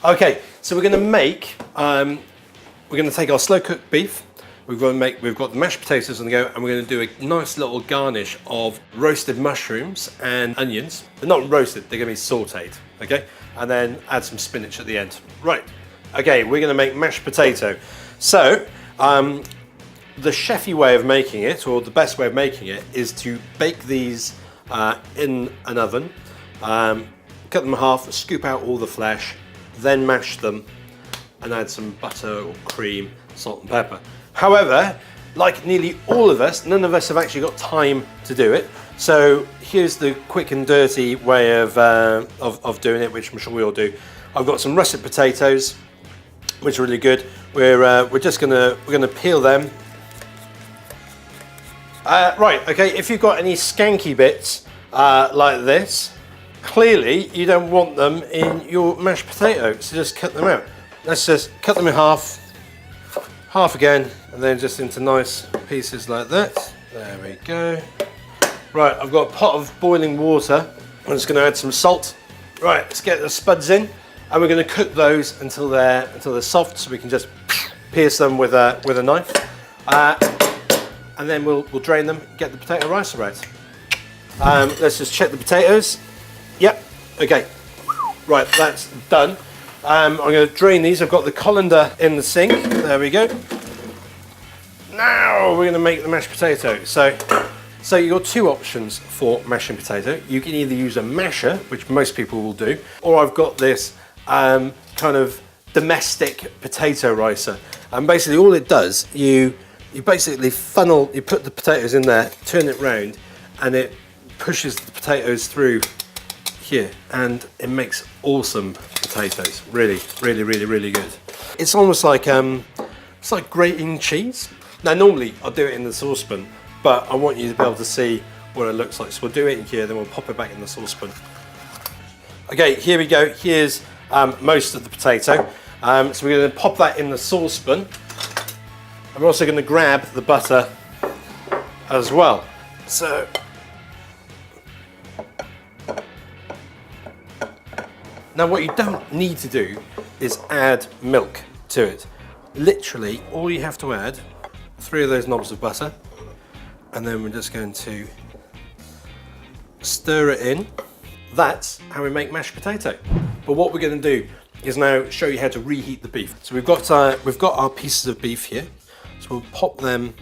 Okay, so we're going to make, we're going to take our slow cooked beef. We've got the mashed potatoes on the go, and we're going to do a nice little garnish of roasted mushrooms and onions. They're not roasted, they're going to be sauteed, okay? And then add some spinach at the end. Right, okay, we're going to make mashed potato. So, the chefy way of making it, or the best way of making it, is to bake these in an oven, cut them in half, scoop out all the flesh, then mash them, and add some butter or cream, salt and pepper. However, like nearly all of us, none of us have actually got time to do it. So here's the quick and dirty way of doing it, which I'm sure we all do. I've got some russet potatoes, which are really good. We're gonna peel them. Right, okay. If you've got any skanky bits like this, clearly you don't want them in your mashed potato, so just cut them out. Let's just cut them in half again, and then just into nice pieces like that. There we go. Right, I've got a pot of boiling water. I'm just going to add some salt. Right, let's get the spuds in, and we're going to cook those until they're soft, so we can just pierce them with a knife, and then we'll drain them, get the potato rice out. Let's just check the potatoes. Yep. Okay. Right, that's done. I'm going to drain these. I've got the colander in the sink. There we go. Now we're going to make the mashed potato. So you've got two options for mashing potato. You can either use a masher, which most people will do, or I've got this kind of domestic potato ricer. And basically all it does, you basically you put the potatoes in there, turn it round, and it pushes the potatoes through here, and it makes awesome potatoes. Really, really, really, really good. It's almost like it's like grating cheese. Now normally I'll do it in the saucepan, but I want you to be able to see what it looks like. So we'll do it in here, then we'll pop it back in the saucepan. Okay, here we go. Here's most of the potato. So we're going to pop that in the saucepan. I'm also going to grab the butter as well. So now what you don't need to do is add milk to it. Literally all you have to add, 3 of those knobs of butter, and then we're just going to stir it in. That's how we make mashed potato. But what we're going to do is now show you how to reheat the beef. So we've got our pieces of beef here. So we'll pop them,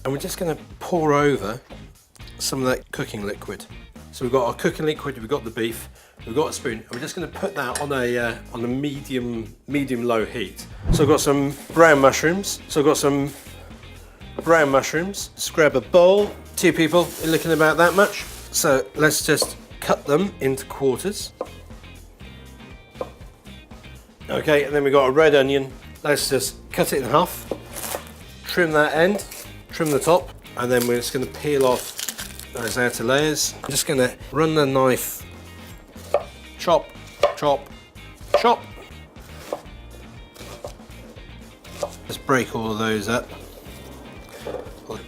and we're just going to pour over some of that cooking liquid. So we've got our cooking liquid, we've got the beef, we've got a spoon, and we're just going to put that on a medium-low heat. So I've got some brown mushrooms. Just grab a bowl. 2 people, you're looking about that much. So let's just cut them into quarters. Okay, and then we've got a red onion. Let's just cut it in half. Trim that end, trim the top, and then we're just going to peel off those outer layers. I'm just going to run the knife, chop, chop, chop. Just break all of those up.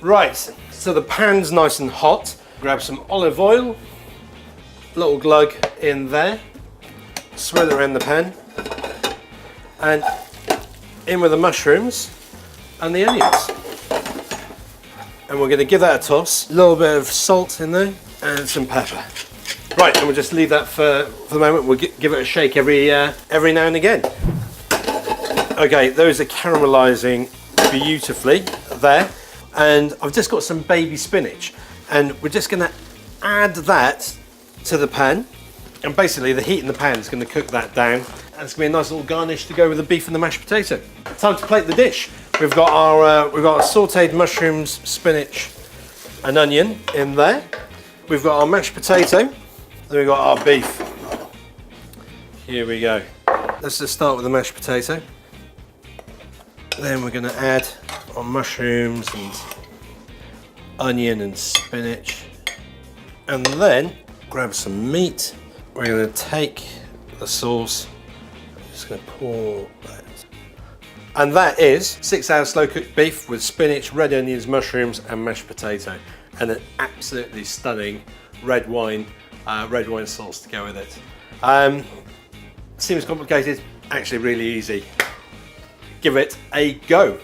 Right, so the pan's nice and hot. Grab some olive oil, little glug in there, swirl it around the pan, and in with the mushrooms and the onions. And we're going to give that a toss. A little bit of salt in there and some pepper. Right, and we'll just leave that for the moment. We'll give it a shake every now and again. Okay, those are caramelizing beautifully there. And I've just got some baby spinach, and we're just going to add that to the pan. And basically the heat in the pan is going to cook that down. And it's going to be a nice little garnish to go with the beef and the mashed potato. Time to plate the dish. We've got our sautéed mushrooms, spinach and onion in there. We've got our mashed potato. Then we've got our beef. Here we go. Let's just start with the mashed potato. Then we're going to add our mushrooms and onion and spinach. And then grab some meat. We're going to take the sauce. I'm just going to pour that. And that is 6-hour slow cooked beef with spinach, red onions, mushrooms and mashed potato. And an absolutely stunning red wine sauce to go with it. Seems complicated, actually really easy. Give it a go.